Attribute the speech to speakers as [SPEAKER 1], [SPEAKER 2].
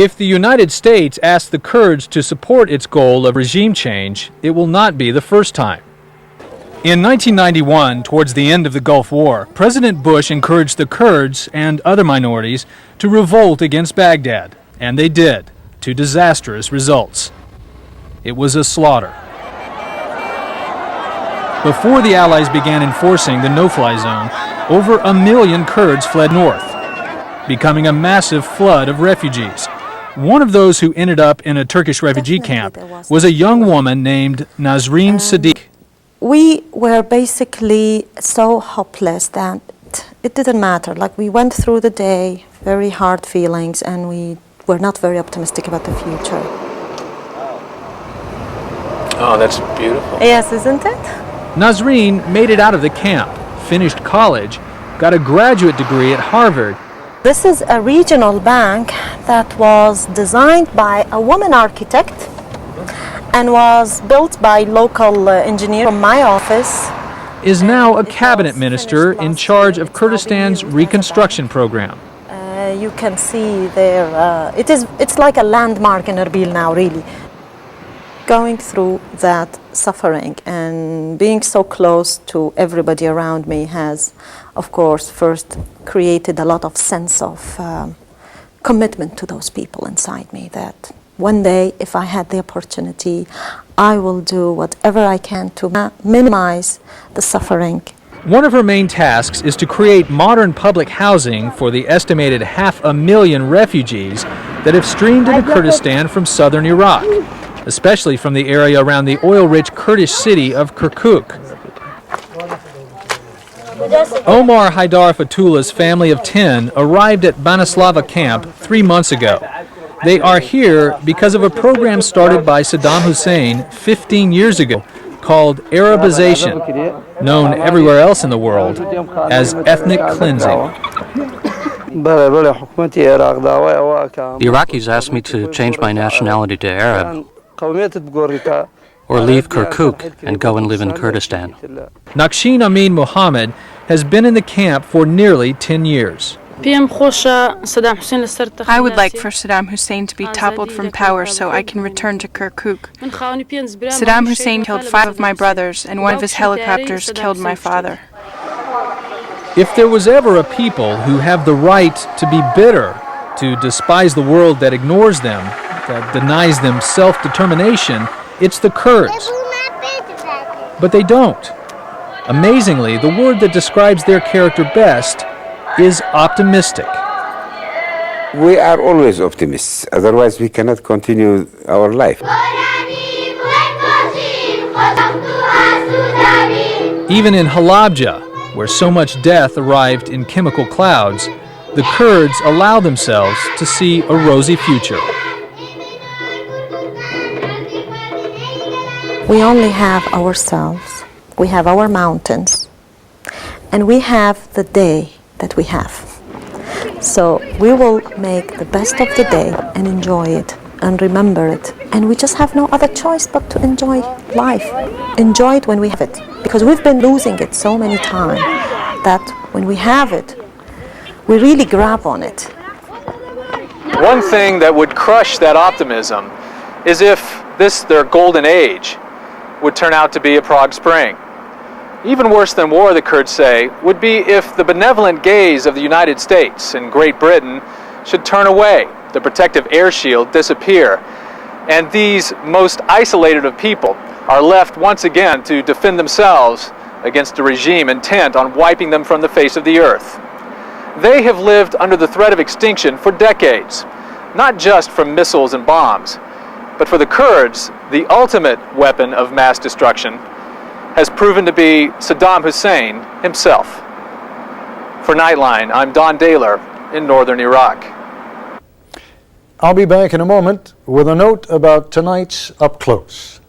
[SPEAKER 1] If the United States asks the Kurds to support its goal of regime change, it will not be the first time. In 1991, towards the end of the Gulf War, President Bush encouraged the Kurds and other minorities to revolt against Baghdad, and they did, to disastrous results. It was a slaughter. Before the Allies began enforcing the no-fly zone, over 1 million Kurds fled north, becoming a massive flood of refugees. One of those who ended up in a Turkish refugee camp was a young woman named Nasreen Sadiq.
[SPEAKER 2] We were basically so hopeless that it didn't matter. Like, we went through the day, very hard feelings, and we were not very optimistic about the future.
[SPEAKER 1] Oh, that's beautiful.
[SPEAKER 2] Yes, isn't it?
[SPEAKER 1] Nasreen made it out of the camp, finished college, got a graduate degree at Harvard.
[SPEAKER 2] This is a regional bank that was designed by a woman architect and was built by local engineer from my office.
[SPEAKER 1] Is now a cabinet minister in charge of Kurdistan's reconstruction program.
[SPEAKER 2] You can see there, it's like a landmark in Erbil now, really. Going through that suffering and being so close to everybody around me has, of course, first created a lot of sense of commitment to those people inside me, that one day, if I had the opportunity, I will do whatever I can to minimize the suffering.
[SPEAKER 1] One of her main tasks is to create modern public housing for the estimated 500,000 refugees that have streamed into Kurdistan from southern Iraq, especially from the area around the oil-rich Kurdish city of Kirkuk. Omar Haidar Fatullah's family of 10 arrived at Banislava camp 3 months ago. They are here because of a program started by Saddam Hussein 15 years ago called Arabization, known everywhere else in the world as ethnic cleansing.
[SPEAKER 3] The Iraqis asked me to change my nationality to Arab, or leave Kirkuk and go and live in Kurdistan.
[SPEAKER 1] Naqsheen Amin Mohammed has been in the camp for nearly 10 years.
[SPEAKER 4] I would like for Saddam Hussein to be toppled from power so I can return to Kirkuk. Saddam Hussein killed 5 of my brothers, and one of his helicopters killed my father.
[SPEAKER 1] If there was ever a people who have the right to be bitter, to despise the world that ignores them, that denies them self-determination, it's the Kurds. But they don't. Amazingly, the word that describes their character best is optimistic.
[SPEAKER 5] We are always optimists, otherwise we cannot continue our life.
[SPEAKER 1] Even in Halabja, where so much death arrived in chemical clouds, the Kurds allow themselves to see a rosy future.
[SPEAKER 2] We only have ourselves, we have our mountains, and we have the day that we have. So we will make the best of the day and enjoy it and remember it. And we just have no other choice but to enjoy life. Enjoy it when we have it. Because we've been losing it so many times that when we have it, we really grab on it.
[SPEAKER 1] One thing that would crush that optimism is if their golden age, would turn out to be a Prague Spring. Even worse than war, the Kurds say, would be if the benevolent gaze of the United States and Great Britain should turn away, the protective air shield disappear, and these most isolated of people are left once again to defend themselves against a regime intent on wiping them from the face of the earth. They have lived under the threat of extinction for decades, not just from missiles and bombs, but for the Kurds, the ultimate weapon of mass destruction has proven to be Saddam Hussein himself. For Nightline, I'm Don Daler in northern Iraq.
[SPEAKER 6] I'll be back in a moment with a note about tonight's Up Close.